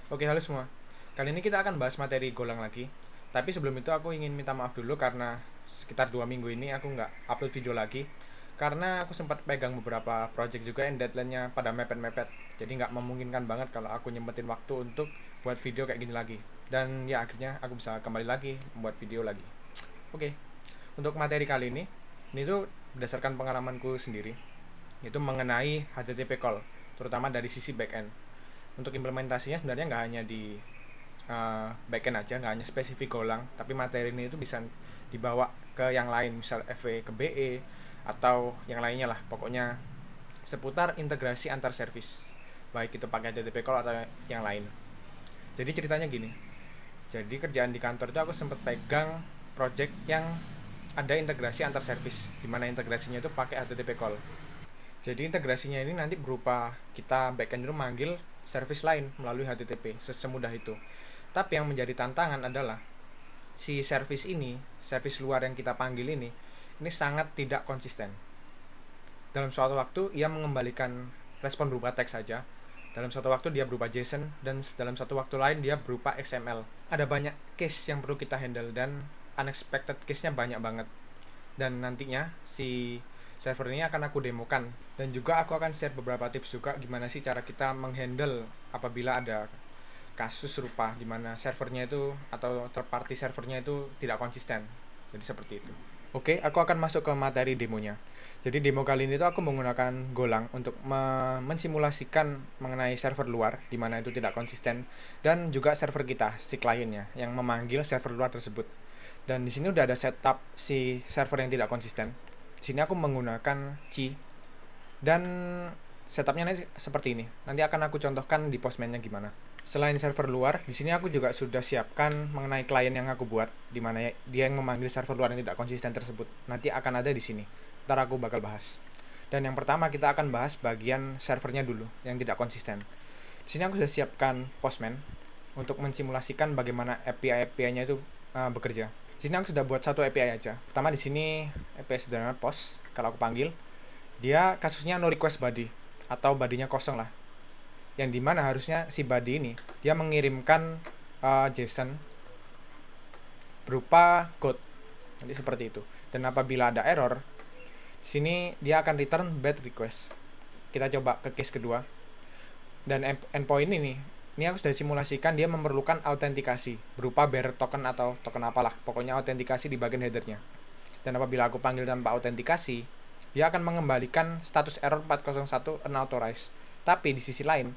Oke, halo semua. Kali ini kita akan bahas materi Golang lagi. Tapi sebelum itu aku ingin minta maaf dulu karena sekitar 2 minggu ini aku nggak upload video lagi. Karena aku sempat pegang beberapa project juga yang deadline-nya pada mepet-mepet. Jadi nggak memungkinkan banget kalau aku nyempetin waktu untuk buat video kayak gini lagi. Dan ya akhirnya aku bisa kembali lagi membuat video lagi. Oke, untuk materi kali ini tuh berdasarkan pengalamanku sendiri. Itu mengenai HTTP call, terutama dari sisi backend. Untuk implementasinya sebenarnya nggak hanya di backend aja, nggak hanya spesifik Golang, tapi materi ini itu bisa dibawa ke yang lain, misal FW ke BE atau yang lainnya lah, pokoknya seputar integrasi antar service, baik itu pakai HTTP call atau yang lain. Jadi ceritanya gini, jadi kerjaan di kantor itu aku sempat pegang project yang ada integrasi antar service, dimana integrasinya itu pakai HTTP call. Jadi integrasinya ini nanti berupa kita backend itu manggil service lain melalui HTTP, semudah itu. Tapi yang menjadi tantangan adalah si service luar yang kita panggil ini sangat tidak konsisten. Dalam suatu waktu ia mengembalikan respon berupa teks saja, dalam satu waktu dia berupa JSON, dan dalam satu waktu lain dia berupa XML. Ada banyak case yang perlu kita handle dan unexpected case-nya banyak banget. Dan nantinya si server ini akan aku demokan, dan juga aku akan share beberapa tips juga gimana sih cara kita menghandle apabila ada kasus serupa di mana servernya itu atau third party servernya itu tidak konsisten. Jadi seperti itu. Oke, aku akan masuk ke materi demonya. Jadi demo kali ini tuh aku menggunakan Golang untuk mensimulasikan mengenai server luar di mana itu tidak konsisten, dan juga server kita, si kliennya yang memanggil server luar tersebut. Dan di sini udah ada setup si server yang tidak konsisten. Di sini aku menggunakan C, dan setupnya nanti seperti ini. Nanti akan aku contohkan di postman-nya gimana. Selain server luar, di sini aku juga sudah siapkan mengenai klien yang aku buat, di mana dia yang memanggil server luar yang tidak konsisten tersebut. Nanti akan ada di sini. Ntar aku bakal bahas. Dan yang pertama kita akan bahas bagian servernya dulu yang tidak konsisten. Di sini aku sudah siapkan postman untuk mensimulasikan bagaimana API-nya itu bekerja. Di sini aku sudah buat satu API aja. Pertama di sini API sederhana post. Kalau aku panggil, dia kasusnya no request body atau bodinya kosong lah, yang dimana harusnya si body ini dia mengirimkan JSON berupa code nanti seperti itu. Dan apabila ada error di sini dia akan return bad request. Kita coba ke case kedua. Dan endpoint ini aku sudah simulasikan dia memerlukan autentikasi berupa bearer token atau token apalah, pokoknya autentikasi di bagian headernya. Dan apabila aku panggil tanpa autentikasi, dia akan mengembalikan status error 401 unauthorized. Tapi di sisi lain,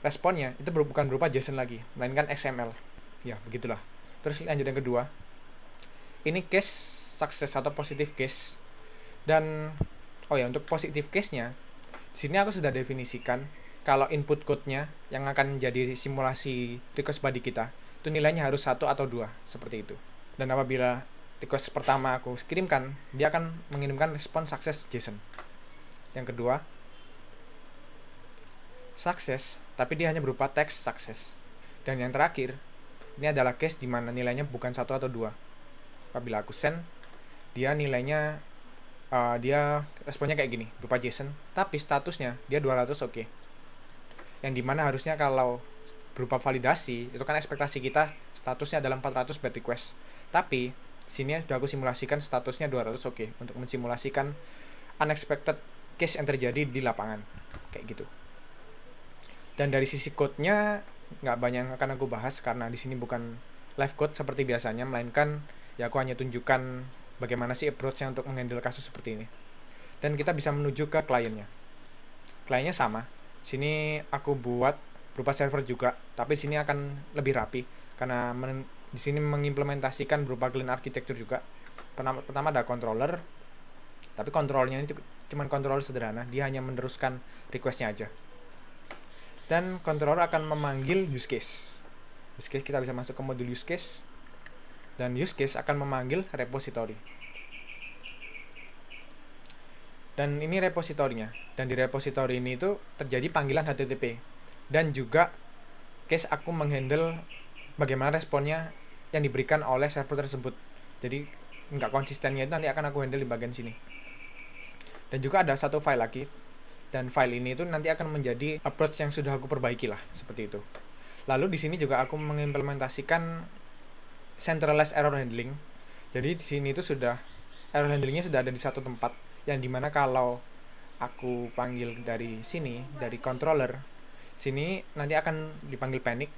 responnya itu bukan berupa JSON lagi, melainkan XML. Ya, begitulah. Terus lanjut yang kedua. Ini case sukses atau positive case. Dan oh ya, untuk positive case-nya, di sini aku sudah definisikan kalau input code-nya yang akan jadi simulasi request body kita, itu nilainya harus 1 atau 2, seperti itu. Dan apabila request pertama aku kirimkan, dia akan mengirimkan respon sukses JSON. Yang kedua, sukses, tapi dia hanya berupa teks sukses. Dan yang terakhir, ini adalah case di mana nilainya bukan 1 atau 2. Apabila aku send, dia nilainya dia responnya kayak gini, berupa JSON, tapi statusnya dia 200 oke. Yang dimana harusnya kalau berupa validasi, itu kan ekspektasi kita statusnya adalah 400 bad request. Tapi sini sudah aku simulasikan statusnya 200 oke, untuk mensimulasikan unexpected case yang terjadi di lapangan. Kayak gitu. Dan dari sisi code-nya nggak banyak yang akan aku bahas karena di sini bukan live code seperti biasanya, melainkan ya aku hanya tunjukkan bagaimana sih approach-nya untuk menghandle kasus seperti ini. Dan kita bisa menuju ke kliennya. Kliennya sama. Sini aku buat berupa server juga, tapi di sini akan lebih rapi karena di sini mengimplementasikan berupa clean architecture juga. Pertama ada controller, tapi kontrolnya ini cuma controller sederhana, dia hanya meneruskan request-nya aja. Dan controller akan memanggil use case. Use case kita bisa masuk ke modul use case, dan use case akan memanggil repository. Dan ini repositorinya. Dan di repository ini itu terjadi panggilan HTTP. Dan juga case aku menghandle bagaimana responnya yang diberikan oleh server tersebut. Jadi nggak konsistennya itu nanti akan aku handle di bagian sini. Dan juga ada satu file lagi. Dan file ini itu nanti akan menjadi approach yang sudah aku perbaiki lah, seperti itu. Lalu di sini juga aku mengimplementasikan centralized error handling. Jadi di sini itu sudah error handlingnya sudah ada di satu tempat, yang dimana kalau aku panggil dari sini, dari controller sini, nanti akan dipanggil panic,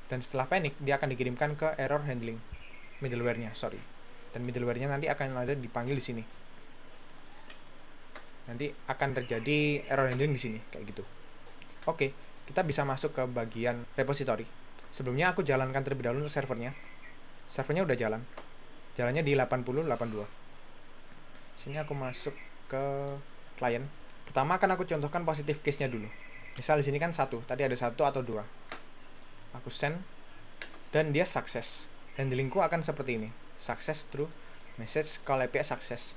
dan setelah panic dia akan dikirimkan ke error handling middleware-nya, dan middleware-nya nanti akan ada dipanggil di sini. Nanti akan terjadi error handling di sini kayak gitu. Oke, kita bisa masuk ke bagian repository. Sebelumnya aku jalankan terlebih dahulu untuk servernya. Servernya udah jalannya di 8082. Sini aku masuk ke klien. Pertama akan aku contohkan positive case-nya dulu. Misal di sini kan satu, tadi ada satu atau dua. Aku send dan dia sukses. Handlingku akan seperti ini. Success through message call API success.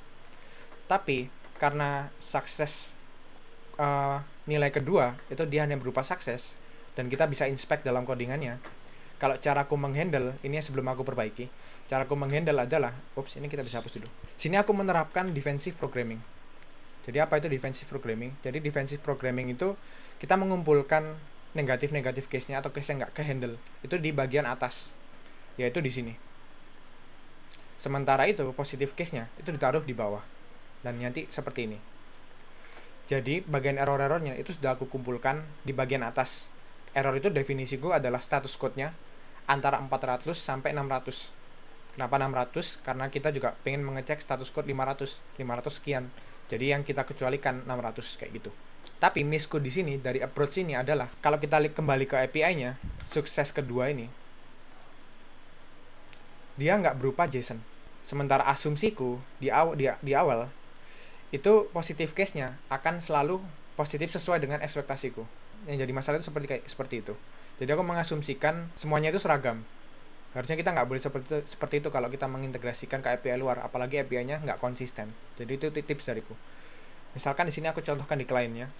Tapi karena sukses nilai kedua itu dia hanya berupa sukses dan kita bisa inspect dalam codingannya. Kalau caraku menghandle ini sebelum aku perbaiki, caraku menghandle adalah, ini kita bisa hapus dulu. Sini aku menerapkan defensive programming. Jadi apa itu defensive programming? Jadi defensive programming itu kita mengumpulkan negatif case-nya atau case yang nggak ke-handle itu di bagian atas, yaitu di sini. Sementara itu positive case-nya itu ditaruh di bawah. Dan nanti seperti ini. Jadi bagian error-errornya itu sudah aku kumpulkan di bagian atas. Error itu definisiku adalah status code-nya antara 400 sampai 600. Kenapa 600? Karena kita juga pengen mengecek status code 500 sekian. Jadi yang kita kecualikan 600 kayak gitu. Tapi misku di sini dari approach ini adalah kalau kita kembali ke API-nya, sukses kedua ini dia nggak berupa JSON. Sementara asumsiku di awal itu positive case-nya akan selalu positif sesuai dengan ekspektasiku. Yang jadi masalah itu seperti itu. Jadi aku mengasumsikan semuanya itu seragam. Harusnya kita nggak boleh seperti itu kalau kita mengintegrasikan ke API luar, apalagi API-nya nggak konsisten. Jadi itu tips dariku. Misalkan di sini aku contohkan di kliennya.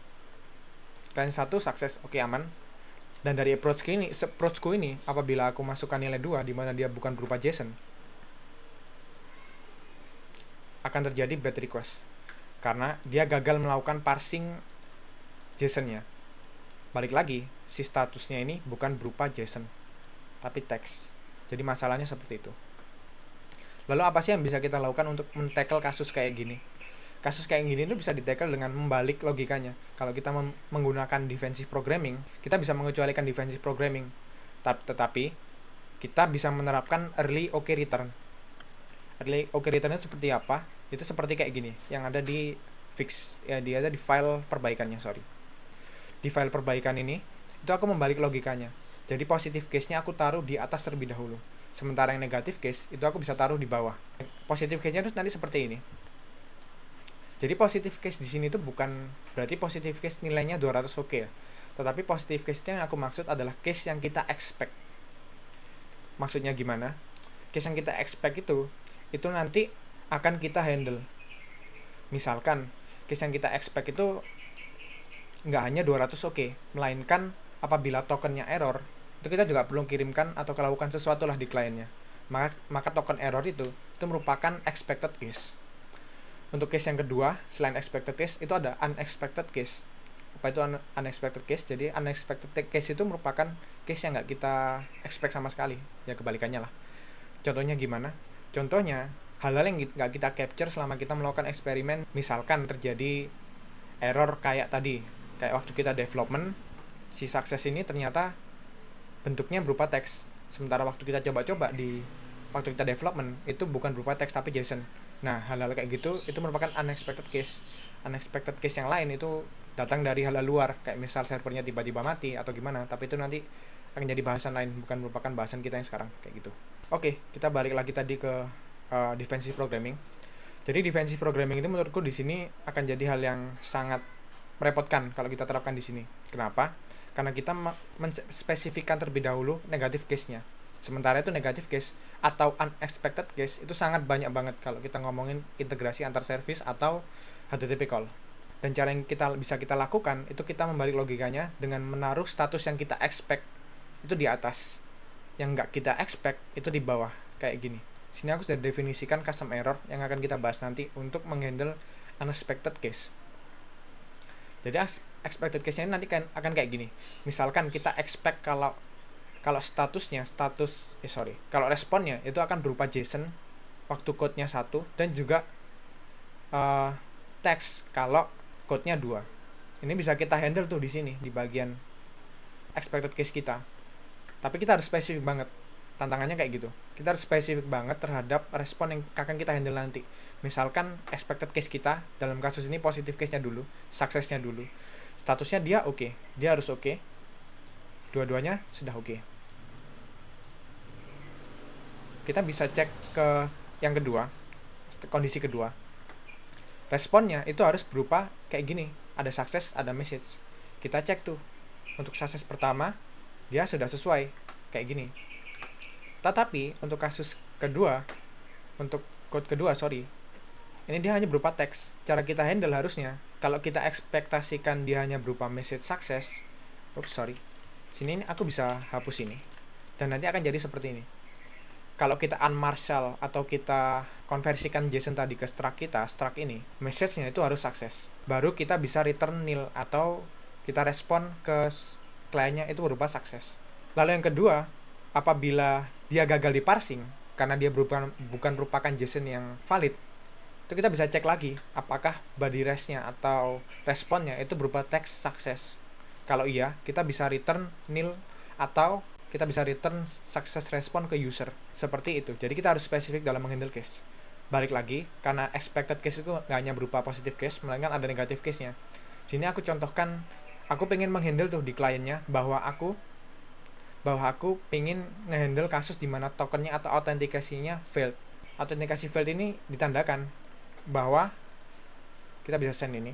Klien 1 sukses, oke, aman. Dan dari approach-ku ini, apabila aku masukkan nilai 2 di mana dia bukan berupa JSON, akan terjadi bad request. Karena dia gagal melakukan parsing JSON-nya. Balik lagi, si statusnya ini bukan berupa JSON, tapi teks. Jadi masalahnya seperti itu. Lalu apa sih yang bisa kita lakukan untuk men-tackle kasus kayak gini? Kasus kayak gini itu bisa di-tackle dengan membalik logikanya. Kalau kita menggunakan defensive programming, kita bisa mengecualikan defensive programming. Tetapi kita bisa menerapkan early OK return. Early OK return-nya seperti apa? Itu seperti kayak gini, yang ada di dia ada di file perbaikannya, Di file perbaikan ini, itu aku membalik logikanya. Jadi positive case-nya aku taruh di atas terlebih dahulu. Sementara yang negatif case, itu aku bisa taruh di bawah. Positive case-nya itu nanti seperti ini. Jadi positive case di sini itu bukan berarti positive case nilainya 200 oke ya. Tetapi positive case-nya yang aku maksud adalah case yang kita expect. Maksudnya gimana? Case yang kita expect itu nanti akan kita handle. Misalkan case yang kita expect itu nggak hanya 200 oke, melainkan apabila tokennya error, itu kita juga perlu kirimkan atau melakukan sesuatu lah di kliennya. Maka token error itu merupakan expected case. Untuk case yang kedua, selain expected case, itu ada unexpected case. Apa itu unexpected case? Jadi unexpected case itu merupakan case yang nggak kita expect sama sekali. Ya kebalikannya lah. Contohnya gimana? Contohnya, hal-hal yang nggak kita capture selama kita melakukan eksperimen. Misalkan terjadi error kayak tadi, kayak waktu kita development, si sukses ini ternyata bentuknya berupa teks. Sementara waktu kita coba-coba waktu kita development, itu bukan berupa teks tapi JSON. Nah, hal-hal kayak gitu, itu merupakan unexpected case. Unexpected case yang lain itu datang dari hal-hal luar, kayak misal servernya tiba-tiba mati atau gimana, tapi itu nanti akan jadi bahasan lain, bukan merupakan bahasan kita yang sekarang, kayak gitu. Oke, kita balik lagi tadi ke defensive programming. Jadi defensive programming itu menurutku di sini akan jadi hal yang sangat merepotkan kalau kita terapkan di sini. Kenapa? Karena kita menspesifikkan terlebih dahulu negatif case-nya. Sementara itu negatif case atau unexpected case itu sangat banyak banget kalau kita ngomongin integrasi antar service atau HTTP call. Dan cara yang bisa kita lakukan itu kita membalik logikanya dengan menaruh status yang kita expect itu di atas, yang nggak kita expect itu di bawah, kayak gini. Sini aku sudah definisikan custom error yang akan kita bahas nanti untuk menghandle unexpected case. Jadi expected case-nya nanti akan kayak gini. Misalkan kita expect kalau kalau kalau responnya itu akan berupa JSON waktu code-nya 1, dan juga uh, teks kalau code-nya 2. Ini bisa kita handle tuh di sini di bagian expected case kita. Tapi kita harus spesifik banget. Tantangannya kayak gitu. Kita harus spesifik banget terhadap respon yang akan kita handle nanti. Misalkan expected case kita dalam kasus ini positive case-nya dulu, success-nya dulu. Statusnya dia oke. Dia harus oke. Dua-duanya sudah oke. Kita bisa cek ke yang kedua, kondisi kedua. Responnya itu harus berupa kayak gini. Ada success, ada message. Kita cek tuh. Untuk success pertama, dia sudah sesuai kayak gini. Tetapi untuk kasus kedua, untuk code kedua, ini dia hanya berupa teks. Cara kita handle harusnya, kalau kita ekspektasikan dia hanya berupa message success, sini aku bisa hapus ini, dan nanti akan jadi seperti ini. Kalau kita unmarshal atau kita konversikan JSON tadi ke struct kita, struct ini, message-nya itu harus sukses. Baru kita bisa return nil atau kita respon ke kliennya itu berupa sukses. Lalu yang kedua, apabila dia gagal di parsing karena dia bukan merupakan JSON yang valid, itu kita bisa cek lagi apakah body res-nya atau responnya itu berupa text success. Kalau iya, kita bisa return nil atau kita bisa return success respon ke user. Seperti itu. Jadi kita harus spesifik dalam menghandle case. Balik lagi, karena expected case itu nggak hanya berupa positive case, melainkan ada negative case-nya. Sini aku contohkan, aku pengen menghandle tuh di kliennya bahwa aku pengen ngehandle kasus di mana tokennya atau autentikasinya failed. Autentikasi failed ini ditandakan bahwa kita bisa send ini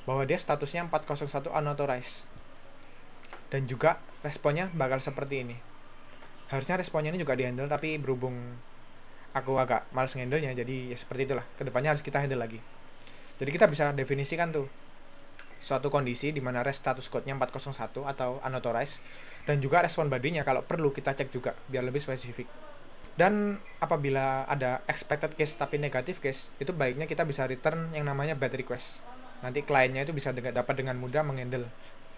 bahwa dia statusnya 401 unauthorized. Dan juga responnya bakal seperti ini. Harusnya responnya ini juga dihandle, tapi berhubung aku agak males ngehandle-nya, jadi ya seperti itulah. Kedepannya harus kita handle lagi. Jadi kita bisa definisikan tuh suatu kondisi di mana res status code-nya 401 atau unauthorized, dan juga respon body-nya kalau perlu kita cek juga biar lebih spesifik. Dan apabila ada expected case tapi negative case, itu baiknya kita bisa return yang namanya bad request. Nanti kliennya itu bisa dapat dengan mudah menghandle,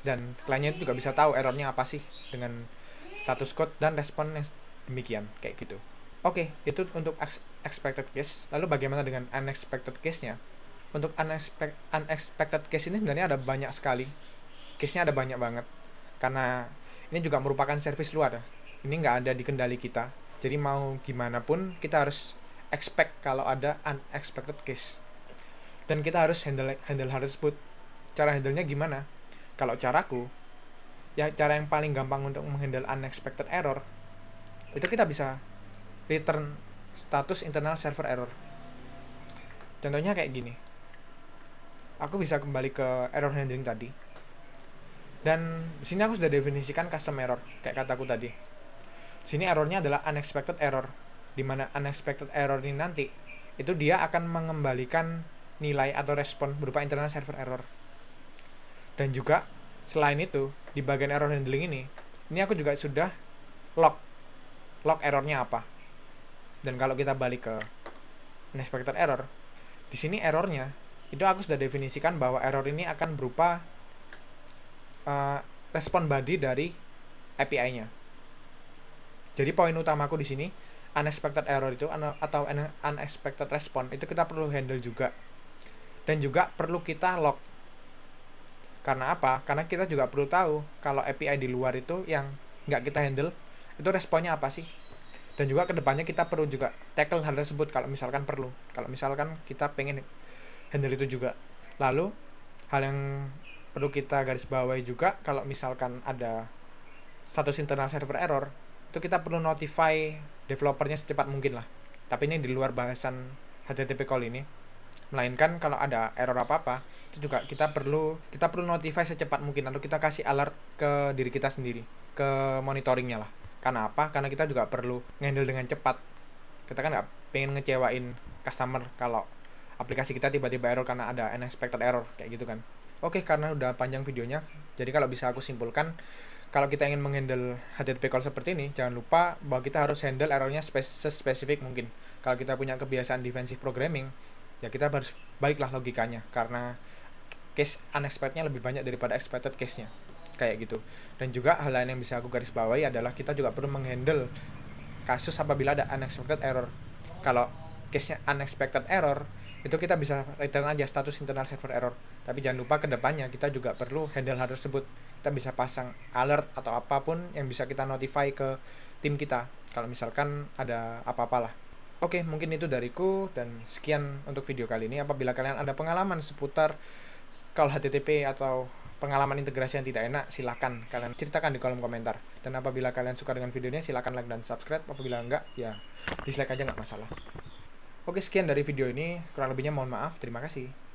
dan kliennya itu juga bisa tahu errornya apa sih dengan status code dan respon yang demikian kayak gitu. Oke, itu untuk expected case. Lalu bagaimana dengan unexpected case-nya? Untuk unexpected case ini sebenarnya ada banyak sekali. Case-nya ada banyak banget. Karena ini juga merupakan service luar. Ini nggak ada di kendali kita. Jadi mau gimana pun kita harus expect kalau ada unexpected case. Dan kita harus handle hal tersebut. Cara handle-nya gimana? Kalau caraku, ya cara yang paling gampang untuk menghandle unexpected error, itu kita bisa return status internal server error. Contohnya kayak gini. Aku bisa kembali ke error handling tadi. Dan di sini aku sudah definisikan custom error, kayak kataku tadi. Di sini errornya adalah unexpected error, di mana unexpected error ini nanti itu dia akan mengembalikan nilai atau respon berupa internal server error. Dan juga selain itu di bagian error handling ini aku juga sudah log errornya apa. Dan kalau kita balik ke unexpected error, di sini errornya itu aku sudah definisikan bahwa error ini akan berupa respon body dari API-nya. Jadi poin utamaku di sini unexpected error itu atau unexpected respon itu kita perlu handle juga. Dan juga perlu kita log. Karena apa? Karena kita juga perlu tahu kalau API di luar itu yang nggak kita handle, itu responnya apa sih? Dan juga kedepannya kita perlu juga tackle hal tersebut kalau misalkan perlu. Kalau misalkan kita pengen handle itu juga. Lalu, hal yang perlu kita garis bawahi juga, kalau misalkan ada status internal server error, itu kita perlu notify developernya secepat mungkin lah. Tapi ini di luar bahasan HTTP call ini. Melainkan kalau ada error apa-apa, itu juga kita perlu notify secepat mungkin, atau kita kasih alert ke diri kita sendiri, ke monitoringnya lah. Karena apa? Karena kita juga perlu ngehandle dengan cepat. Kita kan nggak pengen ngecewain customer kalau aplikasi kita tiba-tiba error karena ada unexpected error kayak gitu kan. Oke, karena udah panjang videonya, jadi kalau bisa aku simpulkan, kalau kita ingin menghandle HTTP call seperti ini, jangan lupa bahwa kita harus handle errornya spesifik mungkin. Kalau kita punya kebiasaan defensive programming, ya kita harus baiklah logikanya, karena case unexpected-nya lebih banyak daripada expected case-nya. kayak gitu. Dan juga hal lain yang bisa aku garis bawahi adalah kita juga perlu menghandle kasus apabila ada unexpected error. Kalau case-nya unexpected error, itu kita bisa return aja status internal server error. Tapi jangan lupa ke depannya kita juga perlu handle hal tersebut. Kita bisa pasang alert atau apapun yang bisa kita notify ke tim kita kalau misalkan ada apa-apalah. Oke, mungkin itu dariku dan sekian untuk video kali ini. Apabila kalian ada pengalaman seputar call HTTP atau pengalaman integrasi yang tidak enak, silahkan kalian ceritakan di kolom komentar. Dan apabila kalian suka dengan videonya, silahkan like dan subscribe. Apabila enggak, ya dislike aja, nggak masalah. Oke, sekian dari video ini. Kurang lebihnya mohon maaf. Terima kasih.